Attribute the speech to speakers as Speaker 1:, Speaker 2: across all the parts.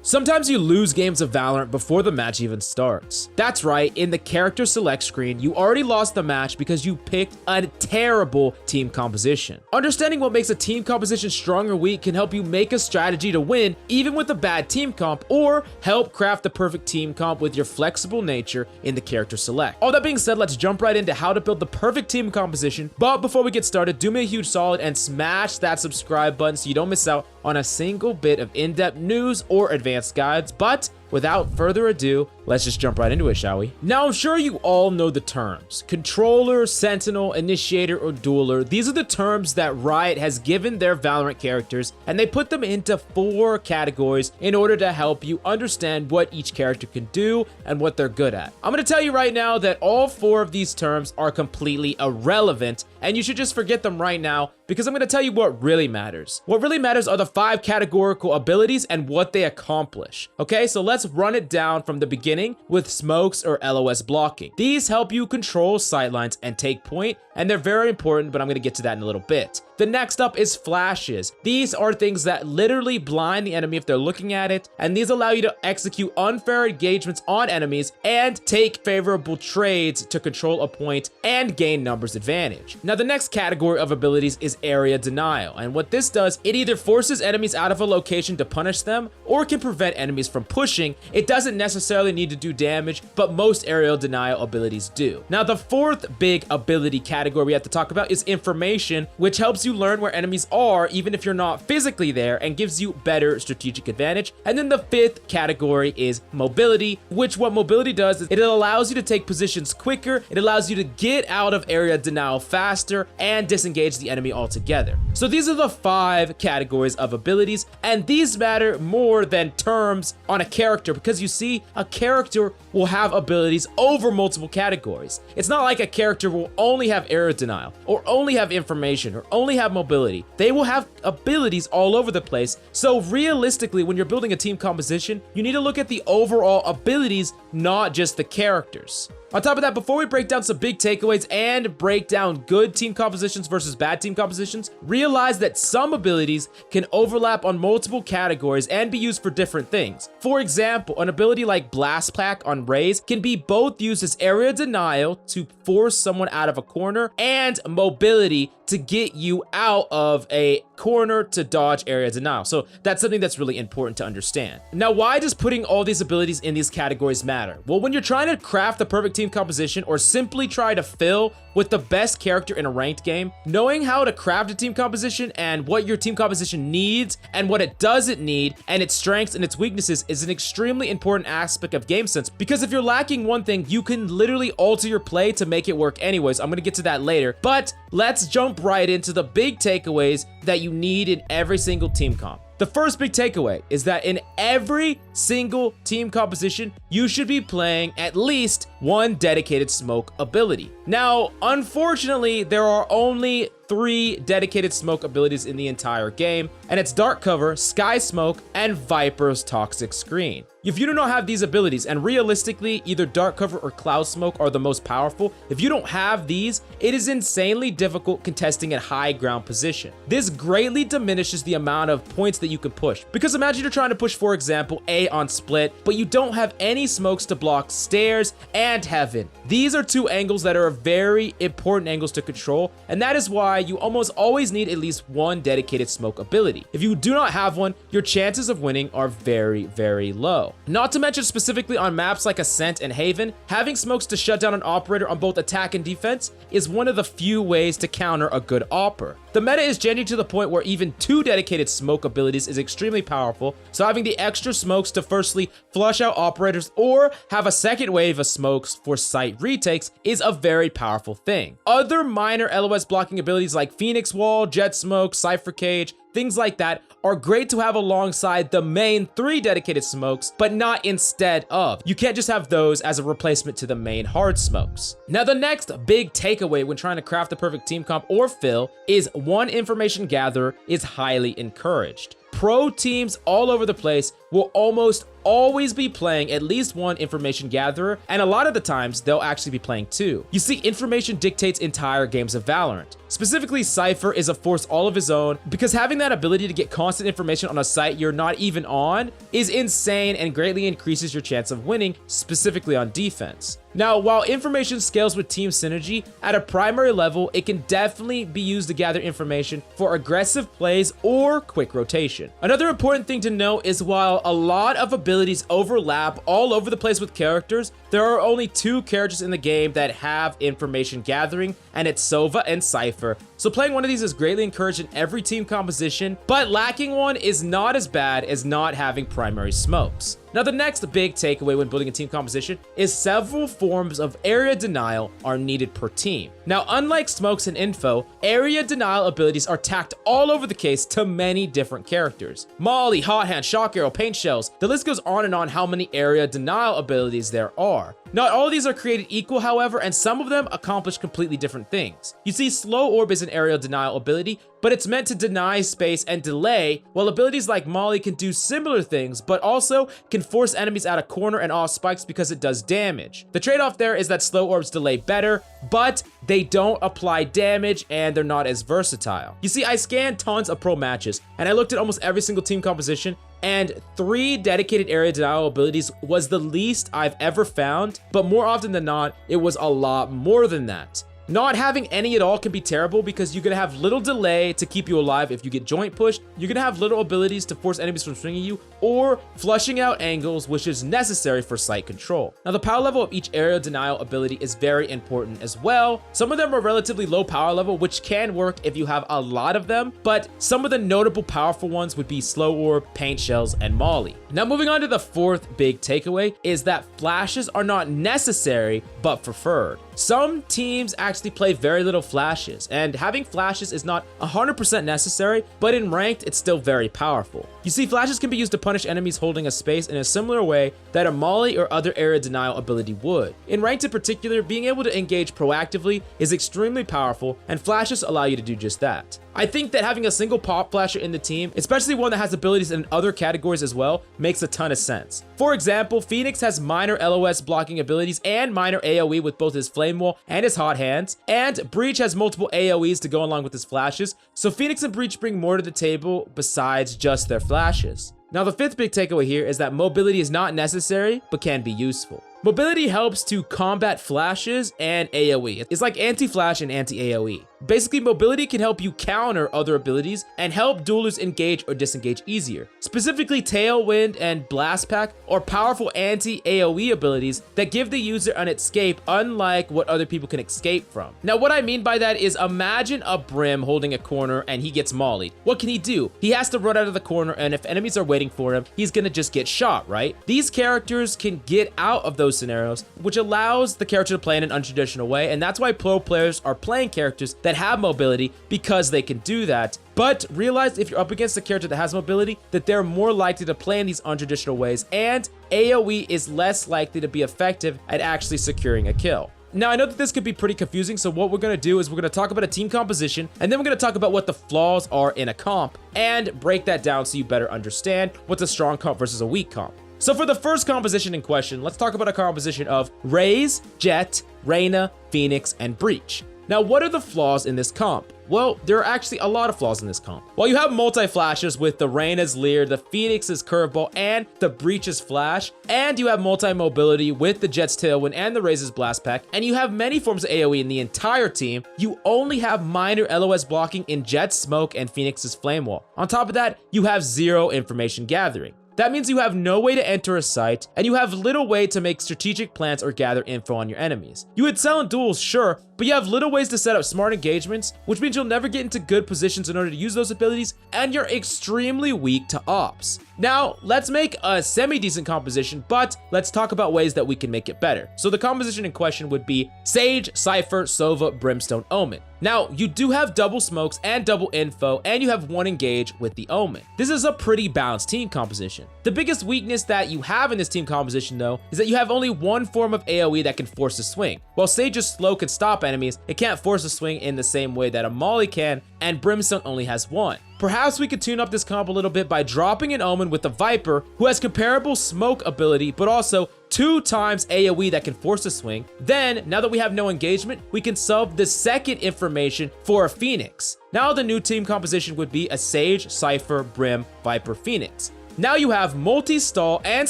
Speaker 1: Sometimes you lose games of Valorant before the match even starts. That's right, in the character select screen, you already lost the match because you picked a terrible team composition. Understanding what makes a team composition strong or weak can help you make a strategy to win even with a bad team comp, or help craft the perfect team comp with your flexible nature in the character select. All that being said, let's jump right into how to build the perfect team composition. But before we get started, do me a huge solid and smash that subscribe button so you don't miss out on a single bit of in-depth news or advanced guides. But without further ado, let's just jump right into it, shall we? Now, I'm sure you all know the terms. Controller, Sentinel, Initiator, or Dueler. These are the terms that Riot has given their Valorant characters, and they put them into 4 categories in order to help you understand what each character can do and what they're good at. I'm going to tell you right now that all 4 of these terms are completely irrelevant, and you should just forget them right now, because I'm going to tell you what really matters. What really matters are the 5 categorical abilities and what they accomplish. Okay, so let's run it down from the beginning with smokes or LOS blocking. These help you control sightlines and take point, and they're very important, but I'm going to get to that in a little bit. The next up is flashes. These are things that literally blind the enemy if they're looking at it, and these allow you to execute unfair engagements on enemies and take favorable trades to control a point and gain numbers advantage. Now, the next category of abilities is area denial, and what this does, it either forces enemies out of a location to punish them, or can prevent enemies from pushing. It doesn't necessarily need to do damage, but most area denial abilities do. Now, the 4th big ability category we have to talk about is information, which helps you learn where enemies are even if you're not physically there, and gives you better strategic advantage. And then the 5th category is mobility, which what mobility does is it allows you to take positions quicker, it allows you to get out of area denial faster, and disengage the enemy altogether. So these are the 5 categories of abilities, and these matter more than terms on a character, because you see, a character will have abilities over multiple categories. It's not like a character will only have area denial, or only have information, or only have mobility. They will have abilities all over the place. So realistically, when you're building a team composition, you need to look at the overall abilities, not just the characters. On top of that, before we break down some big takeaways and break down good team compositions versus bad team compositions, realize that some abilities can overlap on multiple categories and be used for different things. For example, an ability like Blast Pack on Raze can be both used as area denial to force someone out of a corner, and mobility to get you out of a corner to dodge area denial. So that's something that's really important to understand. Now, why does putting all these abilities in these categories matter? Well, when you're trying to craft the perfect team composition, or simply try to fill with the best character in a ranked game, knowing how to craft a team composition and what your team composition needs and what it doesn't need, and its strengths and its weaknesses, is an extremely important aspect of game sense. Because if you're lacking one thing, you can literally alter your play to make it work anyways. I'm going to get to that later, but let's jump right into the big takeaways that you need in every single team comp. The first big takeaway is that in every single team composition, you should be playing at least 1 dedicated smoke ability. Now, unfortunately, there are only 3 dedicated smoke abilities in the entire game, and it's Dark Cover, Sky Smoke, and Viper's Toxic Screen. If you do not have these abilities, and realistically, either Dark Cover or Cloud Smoke are the most powerful, if you don't have these, it is insanely difficult contesting at high ground position. This greatly diminishes the amount of points that you can push. Because imagine you're trying to push, for example, A on split, but you don't have any smokes to block stairs and heaven. These are 2 angles that are very important angles to control, and that is why you almost always need at least 1 dedicated smoke ability. If you do not have one, your chances of winning are very, very low. Not to mention, specifically on maps like Ascent and Haven, having smokes to shut down an operator on both attack and defense is one of the few ways to counter a good opper. The meta is changing to the point where even 2 dedicated smoke abilities is extremely powerful, so having the extra smokes to firstly flush out operators or have a second wave of smokes for site retakes is a very powerful thing. Other minor LOS blocking abilities like Phoenix Wall, Jet Smoke, Cypher Cage, things like that are great to have alongside the main 3 dedicated smokes, but not instead of. You can't just have those as a replacement to the main hard smokes. Now, the next big takeaway when trying to craft the perfect team comp or fill is 1 information gatherer is highly encouraged. Pro teams all over the place will almost always be playing at least one information gatherer, and a lot of the times they'll actually be playing two. You see, information dictates entire games of Valorant. Specifically, Cypher is a force all of his own because having that ability to get constant information on a site you're not even on is insane and greatly increases your chance of winning, specifically on defense. Now, while information scales with team synergy, at a primary level, it can definitely be used to gather information for aggressive plays or quick rotation. Another important thing to note is while a lot of abilities overlap all over the place with characters, there are only two characters in the game that have information gathering, and it's Sova and Cypher. So playing one of these is greatly encouraged in every team composition, but lacking one is not as bad as not having primary smokes. Now, the next big takeaway when building a team composition is several forms of area denial are needed per team. Now, unlike smokes and info, area denial abilities are tacked all over the case to many different characters. Molly, Hot Hand, Shock Arrow, Paint Shells, the list goes on and on how many area denial abilities there are. Not all of these are created equal, however, and some of them accomplish completely different things. You see, Slow Orb is an area denial ability, but it's meant to deny space and delay, while abilities like Molly can do similar things, but also can force enemies out of corner and off spikes because it does damage. The trade-off there is that Slow Orbs delay better, but they don't apply damage and they're not as versatile. You see, I scanned tons of pro matches, and I looked at almost every single team composition, and 3 dedicated area denial abilities was the least I've ever found, but more often than not, it was a lot more than that. Not having any at all can be terrible because you're going to have little delay to keep you alive if you get joint pushed, you're going to have little abilities to force enemies from swinging you, or flushing out angles, which is necessary for site control. Now, the power level of each area denial ability is very important as well. Some of them are relatively low power level, which can work if you have a lot of them, but some of the notable powerful ones would be Slow Orb, Paint Shells, and Molly. Now, moving on to the fourth big takeaway is that flashes are not necessary, but preferred. Some teams actually play very little flashes, and having flashes is not 100% necessary, but in ranked, it's still very powerful. You see, flashes can be used to punish enemies holding a space in a similar way that a Molly or other area denial ability would. In ranked in particular, being able to engage proactively is extremely powerful, and flashes allow you to do just that. I think that having a single pop flasher in the team, especially one that has abilities in other categories as well, makes a ton of sense. For example, Phoenix has minor LOS blocking abilities and minor AoE with both his Flame Wall and his Hot Hands, and Breach has multiple AoEs to go along with his flashes, so Phoenix and Breach bring more to the table besides just their flashes. Now, the fifth big takeaway here is that mobility is not necessary, but can be useful. Mobility helps to combat flashes and AoE. It's like anti-flash and anti-AoE. Basically, mobility can help you counter other abilities and help duelers engage or disengage easier. Specifically, Tailwind and Blast Pack are powerful anti-AoE abilities that give the user an escape unlike what other people can escape from. Now, what I mean by that is imagine a Brim holding a corner and he gets mollied. What can he do? He has to run out of the corner, and if enemies are waiting for him, he's gonna just get shot, right? These characters can get out of those scenarios, which allows the character to play in an untraditional way, and that's why pro players are playing characters that have mobility, because they can do that. But realize if you're up against a character that has mobility, that they're more likely to play in these untraditional ways, and AoE is less likely to be effective at actually securing a kill. Now, I know that this could be pretty confusing, so what we're going to do is we're going to talk about a team composition, and then we're going to talk about what the flaws are in a comp, and break that down so you better understand what's a strong comp versus a weak comp. So for the first composition in question, let's talk about a composition of Raze, Jett, Reyna, Phoenix, and Breach. Now, what are the flaws in this comp? Well, there are actually a lot of flaws in this comp. While you have multi-flashes with the Reyna's Leer, the Phoenix's Curveball, and the Breach's Flash, and you have multi-mobility with the Jett's Tailwind and the Raze's Blast Pack, and you have many forms of AoE in the entire team, you only have minor LOS blocking in Jett's Smoke and Phoenix's Flame Wall. On top of that, you have zero information gathering. That means you have no way to enter a site, and you have little way to make strategic plans or gather info on your enemies. You would sell in duels, sure, but you have little ways to set up smart engagements, which means you'll never get into good positions in order to use those abilities, and you're extremely weak to ops. Now, let's make a semi-decent composition, but let's talk about ways that we can make it better. So the composition in question would be Sage, Cypher, Sova, Brimstone, Omen. Now, you do have double smokes and double info, and you have one engage with the Omen. This is a pretty balanced team composition. The biggest weakness that you have in this team composition, though, is that you have only one form of AoE that can force a swing. While Sage's slow can stop enemies, it can't force a swing in the same way that a Molly can, and Brimstone only has one. Perhaps we could tune up this comp a little bit by dropping an Omen with the Viper, who has comparable smoke ability, but also 2 times AoE that can force a swing. Then, now that we have no engagement, we can sub the second information for a Phoenix. Now the new team composition would be a Sage, Cypher, Brim, Viper, Phoenix. Now you have multi-stall and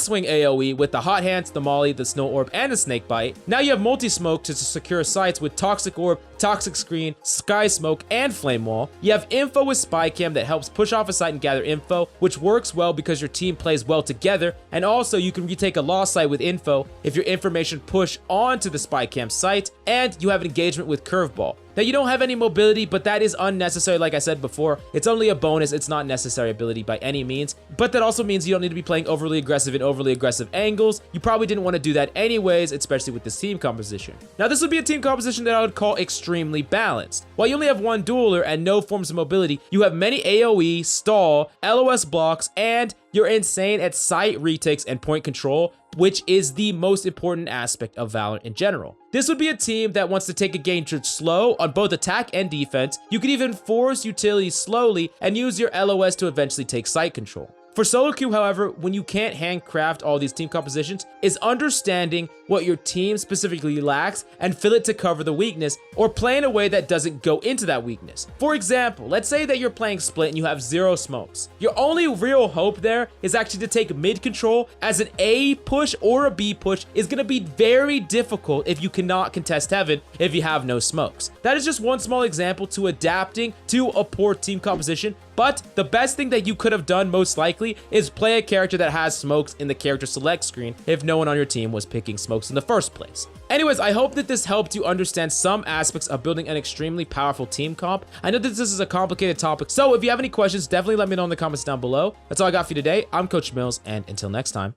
Speaker 1: swing AoE with the Hot Hands, the Molly, the Snow Orb, and the Snake Bite. Now you have multi-smoke to secure sites with Toxic Orb, Toxic Screen, Sky Smoke, and Flame Wall. You have info with Spy Cam that helps push off a site and gather info, which works well because your team plays well together, and also you can retake a lost site with info if your information push onto the Spy Cam site, and you have an engagement with Curveball. Now, you don't have any mobility, but that is unnecessary. Like I said before, it's only a bonus. It's not necessary ability by any means, but that also means you don't need to be playing overly aggressive in overly aggressive angles. You probably didn't want to do that anyways, especially with this team composition. Now, this would be a team composition that I would call extremely balanced. While you only have one dueler and no forms of mobility, you have many AoE, stall, LOS blocks, and you're insane at site retakes and point control, which is the most important aspect of Valorant in general. This would be a team that wants to take a game to slow on both attack and defense. You could even force utilities slowly and use your LOS to eventually take site control. For solo queue, however, when you can't handcraft all these team compositions, is understanding what your team specifically lacks and fill it to cover the weakness, or play in a way that doesn't go into that weakness. For example, let's say that you're playing split and you have 0 smokes. Your only real hope there is actually to take mid control, as an A push or a B push is going to be very difficult if you cannot contest heaven if you have no smokes. That is just one small example to adapting to a poor team composition. But the best thing that you could have done most likely is play a character that has smokes in the character select screen if no one on your team was picking smokes in the first place. Anyways, I hope that this helped you understand some aspects of building an extremely powerful team comp. I know that this is a complicated topic, so if you have any questions, definitely let me know in the comments down below. That's all I got for you today. I'm Coach Mills, and until next time.